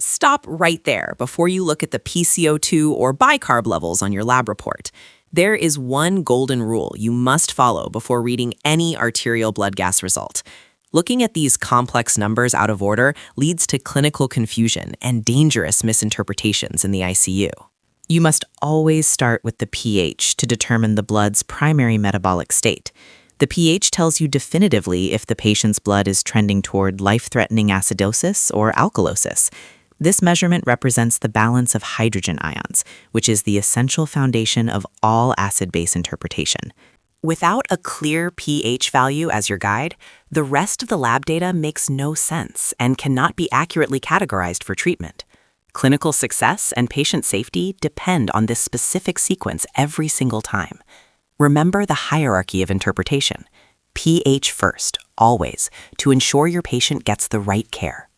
Stop right there before you look at the PCO2 or bicarb levels on your lab report. There is one golden rule you must follow before reading any arterial blood gas result. Looking at these complex numbers out of order leads to clinical confusion and dangerous misinterpretations in the ICU. You must always start with the pH to determine the blood's primary metabolic state. The pH tells you definitively if the patient's blood is trending toward life-threatening acidosis or alkalosis. This measurement represents the balance of hydrogen ions, which is the essential foundation of all acid-base interpretation. Without a clear pH value as your guide, the rest of the lab data makes no sense and cannot be accurately categorized for treatment. Clinical success and patient safety depend on this specific sequence every single time. Remember the hierarchy of interpretation. pH first, always, to ensure your patient gets the right care.